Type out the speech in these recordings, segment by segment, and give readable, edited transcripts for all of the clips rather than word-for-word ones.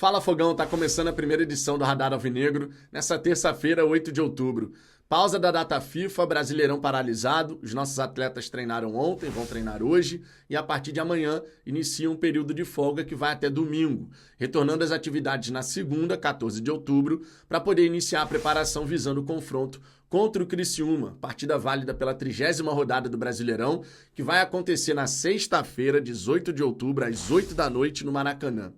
Fala Fogão, tá começando a primeira edição do Radar Alvinegro nessa terça-feira, 8 de outubro. Pausa da data FIFA, Brasileirão paralisado, os nossos atletas treinaram ontem, vão treinar hoje e a partir de amanhã inicia um período de folga que vai até domingo, retornando às atividades na segunda, 14 de outubro, para poder iniciar a preparação visando o confronto contra o Criciúma, partida válida pela 30ª rodada do Brasileirão, que vai acontecer na sexta-feira, 18 de outubro, às 8 da noite no Maracanã.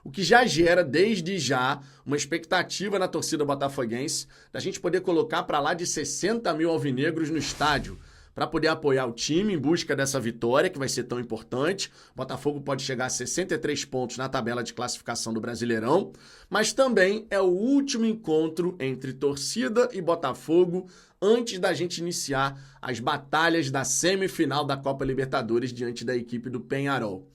O que já gera, desde já, uma expectativa na torcida botafoguense da gente poder colocar para lá de 60 mil alvinegros no estádio, para poder apoiar o time em busca dessa vitória, que vai ser tão importante. O Botafogo pode chegar a 63 pontos na tabela de classificação do Brasileirão, mas também é o último encontro entre torcida e Botafogo antes da gente iniciar as batalhas da semifinal da Copa Libertadores diante da equipe do Peñarol.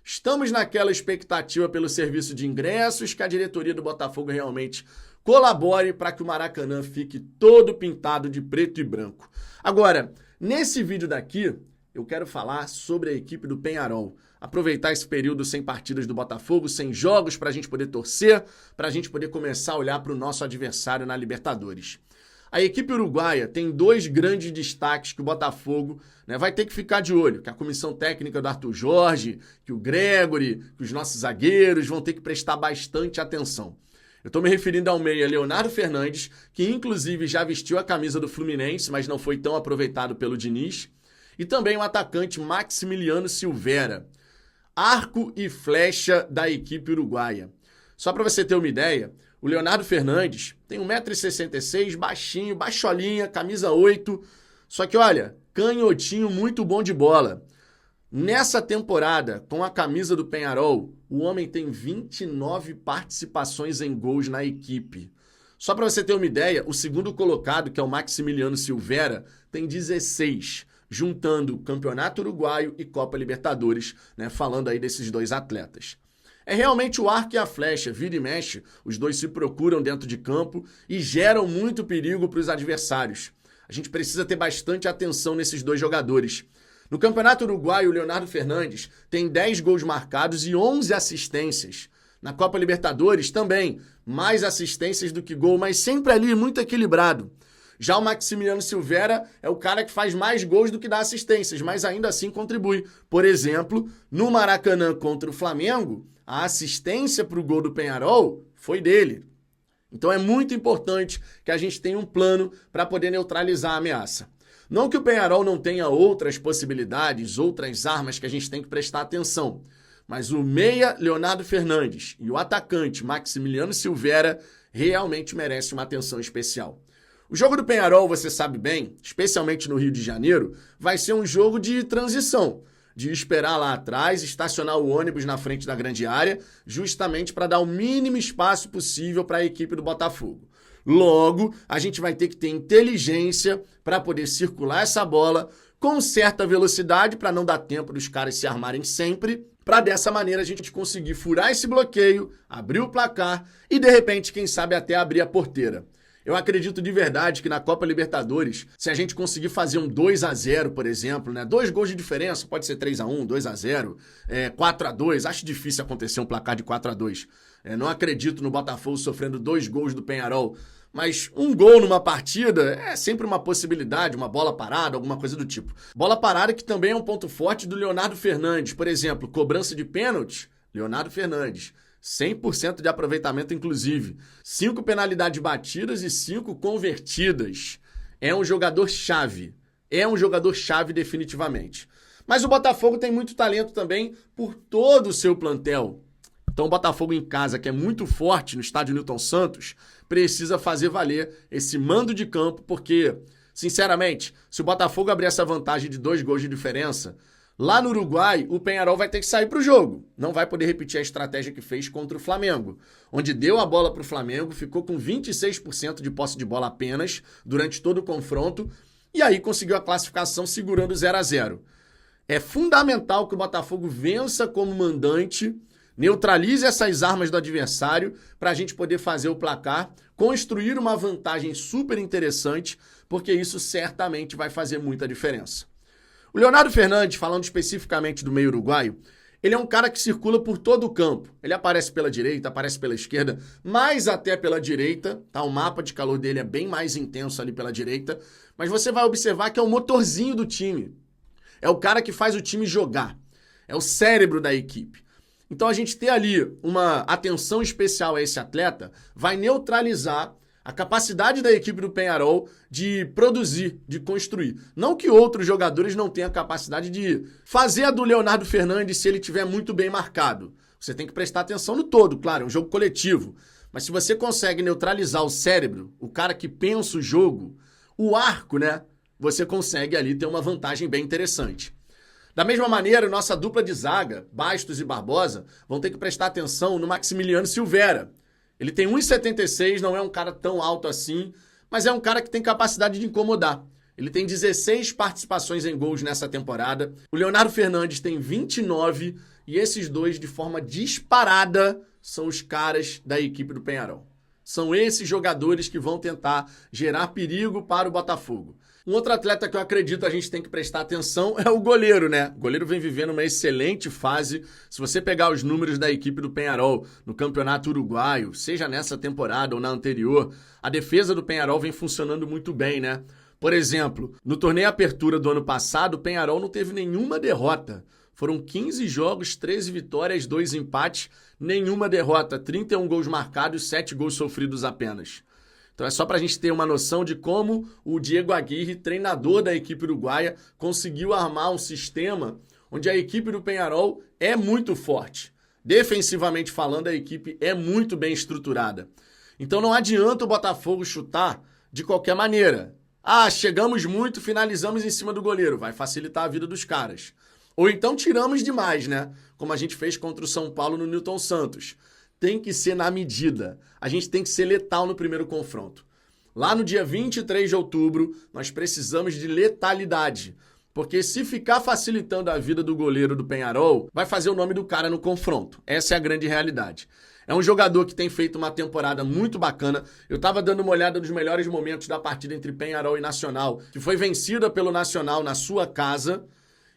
Estamos naquela expectativa pelo serviço de ingressos, que a diretoria do Botafogo realmente colabore para que o Maracanã fique todo pintado de preto e branco. Agora, nesse vídeo daqui, eu quero falar sobre a equipe do Peñarol. Aproveitar esse período sem partidas do Botafogo, sem jogos, para a gente poder torcer, para a gente poder começar a olhar para o nosso adversário na Libertadores. A equipe uruguaia tem dois grandes destaques que o Botafogo vai ter que ficar de olho, que a comissão técnica do Arthur Jorge, que o Gregory, que os nossos zagueiros vão ter que prestar bastante atenção. Eu estou me referindo ao meia Leonardo Fernandes, que inclusive já vestiu a camisa do Fluminense, mas não foi tão aproveitado pelo Diniz, e também o atacante Maximiliano Silveira, arco e flecha da equipe uruguaia. Só para você ter uma ideia, o Leonardo Fernandes tem 1,66 m, baixinho, baixolinha, camisa 8, só que olha, canhotinho muito bom de bola. Nessa temporada, com a camisa do Peñarol, o homem tem 29 participações em gols na equipe. Só para você ter uma ideia, o segundo colocado, que é o Maximiliano Silveira, tem 16, juntando Campeonato Uruguaio e Copa Libertadores, falando aí desses dois atletas. É realmente o arco e a flecha, vira e mexe, os dois se procuram dentro de campo e geram muito perigo para os adversários. A gente precisa ter bastante atenção nesses dois jogadores. No Campeonato Uruguaio, o Leonardo Fernandes tem 10 gols marcados e 11 assistências. Na Copa Libertadores também, mais assistências do que gol, mas sempre ali muito equilibrado. Já o Maximiliano Silveira é o cara que faz mais gols do que dá assistências, mas ainda assim contribui. Por exemplo, no Maracanã contra o Flamengo, a assistência para o gol do Peñarol foi dele. Então é muito importante que a gente tenha um plano para poder neutralizar a ameaça. Não que o Peñarol não tenha outras possibilidades, outras armas que a gente tem que prestar atenção, mas o meia Leonardo Fernandes e o atacante Maximiliano Silveira realmente merecem uma atenção especial. O jogo do Peñarol, você sabe bem, especialmente no Rio de Janeiro, vai ser um jogo de transição, de esperar lá atrás, estacionar o ônibus na frente da grande área, justamente para dar o mínimo espaço possível para a equipe do Botafogo. Logo, a gente vai ter que ter inteligência para poder circular essa bola com certa velocidade, para não dar tempo dos caras se armarem sempre, para dessa maneira a gente conseguir furar esse bloqueio, abrir o placar e, de repente, quem sabe até abrir a porteira. Eu acredito de verdade que na Copa Libertadores, se a gente conseguir fazer um 2-0, por exemplo, 2 gols de diferença, pode ser 3-1, 2-0, 4-2, acho difícil acontecer um placar de 4-2. Não acredito no Botafogo sofrendo 2 gols do Peñarol, mas um gol numa partida é sempre uma possibilidade, uma bola parada, alguma coisa do tipo. Bola parada que também é um ponto forte do Leonardo Fernandes, por exemplo, cobrança de pênalti, Leonardo Fernandes. 100% de aproveitamento, inclusive. 5 penalidades batidas e 5 convertidas. É um jogador-chave. É um jogador-chave definitivamente. Mas o Botafogo tem muito talento também por todo o seu plantel. Então o Botafogo em casa, que é muito forte no estádio Newton Santos, precisa fazer valer esse mando de campo, porque, sinceramente, se o Botafogo abrir essa vantagem de 2 gols de diferença, lá no Uruguai, o Peñarol vai ter que sair para o jogo. Não vai poder repetir a estratégia que fez contra o Flamengo, onde deu a bola para o Flamengo, ficou com 26% de posse de bola apenas durante todo o confronto e aí conseguiu a classificação segurando 0-0. É fundamental que o Botafogo vença como mandante, neutralize essas armas do adversário para a gente poder fazer o placar, construir uma vantagem super interessante, porque isso certamente vai fazer muita diferença. O Leonardo Fernandes, falando especificamente do meio uruguaio, Ele é um cara que circula por todo o campo. Ele aparece pela direita, aparece pela esquerda, mais até pela direita, tá? O mapa de calor dele é bem mais intenso ali pela direita, mas você vai observar que é o motorzinho do time. É o cara que faz o time jogar. É o cérebro da equipe. Então a gente ter ali uma atenção especial a esse atleta vai neutralizar a capacidade da equipe do Peñarol de produzir, de construir. Não que outros jogadores não tenham a capacidade de fazer a do Leonardo Fernandes se ele estiver muito bem marcado. Você tem que prestar atenção no todo, claro, é um jogo coletivo. Mas se você consegue neutralizar o cérebro, o cara que pensa o jogo, o arco, né? Você consegue ali ter uma vantagem bem interessante. Da mesma maneira, nossa dupla de zaga, Bastos e Barbosa, vão ter que prestar atenção no Maximiliano Silveira. Ele tem 1,76, não é um cara tão alto assim, mas é um cara que tem capacidade de incomodar. Ele tem 16 participações em gols nessa temporada. O Leonardo Fernandes tem 29 e esses dois, de forma disparada, são os caras da equipe do Peñarol. São esses jogadores que vão tentar gerar perigo para o Botafogo. Um outro atleta que eu acredito a gente tem que prestar atenção é o goleiro, né? O goleiro vem vivendo uma excelente fase. Se você pegar os números da equipe do Peñarol no Campeonato Uruguaio, seja nessa temporada ou na anterior, a defesa do Peñarol vem funcionando muito bem, né? Por exemplo, no torneio Apertura do ano passado, o Peñarol não teve nenhuma derrota. Foram 15 jogos, 13 vitórias, 2 empates, nenhuma derrota, 31 gols marcados, 7 gols sofridos apenas. Então é só para a gente ter uma noção de como o Diego Aguirre, treinador da equipe uruguaia, conseguiu armar um sistema onde a equipe do Peñarol é muito forte. Defensivamente falando, a equipe é muito bem estruturada. Então não adianta o Botafogo chutar de qualquer maneira. Ah, chegamos muito, finalizamos em cima do goleiro. Vai facilitar a vida dos caras. Ou então tiramos demais, né? Como a gente fez contra o São Paulo no Newton Santos. Tem que ser na medida. A gente tem que ser letal no primeiro confronto. Lá no dia 23 de outubro, nós precisamos de letalidade. Porque se ficar facilitando a vida do goleiro do Peñarol, vai fazer o nome do cara no confronto. Essa é a grande realidade. É um jogador que tem feito uma temporada muito bacana. Eu estava dando uma olhada nos melhores momentos da partida entre Peñarol e Nacional, que foi vencida pelo Nacional na sua casa.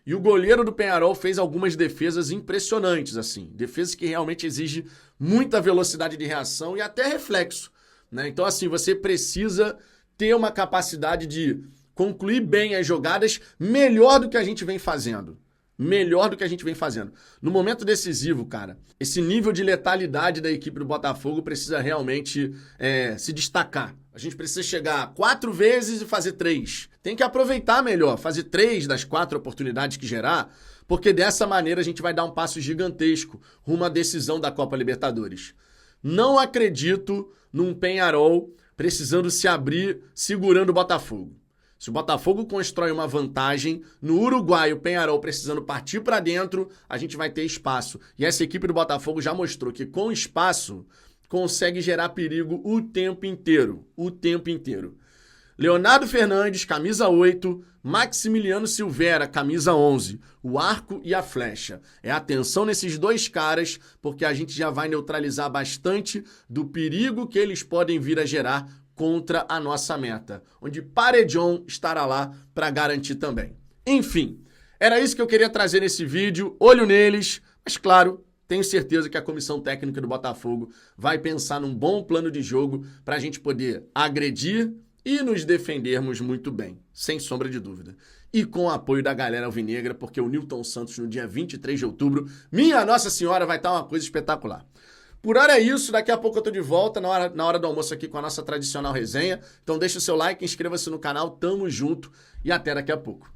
E o goleiro do Peñarol fez algumas defesas impressionantes, assim. Defesas que realmente exigem muita velocidade de reação e até reflexo, né? Então, assim, você precisa ter uma capacidade de concluir bem as jogadas melhor do que a gente vem fazendo. Melhor do que a gente vem fazendo. No momento decisivo, cara, esse nível de letalidade da equipe do Botafogo precisa realmente se destacar. A gente precisa chegar 4 vezes e fazer 3. Tem que aproveitar melhor, fazer 3 das 4 oportunidades que gerar, porque dessa maneira a gente vai dar um passo gigantesco rumo à decisão da Copa Libertadores. Não acredito num Peñarol precisando se abrir segurando o Botafogo. Se o Botafogo constrói uma vantagem, no Uruguai o Peñarol precisando partir para dentro, a gente vai ter espaço. E essa equipe do Botafogo já mostrou que com espaço consegue gerar perigo o tempo inteiro. O tempo inteiro. Leonardo Fernandes, camisa 8, Maximiliano Silveira, camisa 11, o arco e a flecha. É atenção nesses dois caras, porque a gente já vai neutralizar bastante do perigo que eles podem vir a gerar contra a nossa meta, onde Paredjon estará lá para garantir também. Enfim, era isso que eu queria trazer nesse vídeo, olho neles, mas claro, tenho certeza que a comissão técnica do Botafogo vai pensar num bom plano de jogo para a gente poder agredir e nos defendermos muito bem, sem sombra de dúvida. E com o apoio da galera alvinegra, porque o Newton Santos no dia 23 de outubro, minha Nossa Senhora, vai estar uma coisa espetacular. Por hora é isso, daqui a pouco eu tô de volta na hora do almoço aqui com a nossa tradicional resenha. Então deixa o seu like, inscreva-se no canal, tamo junto e até daqui a pouco.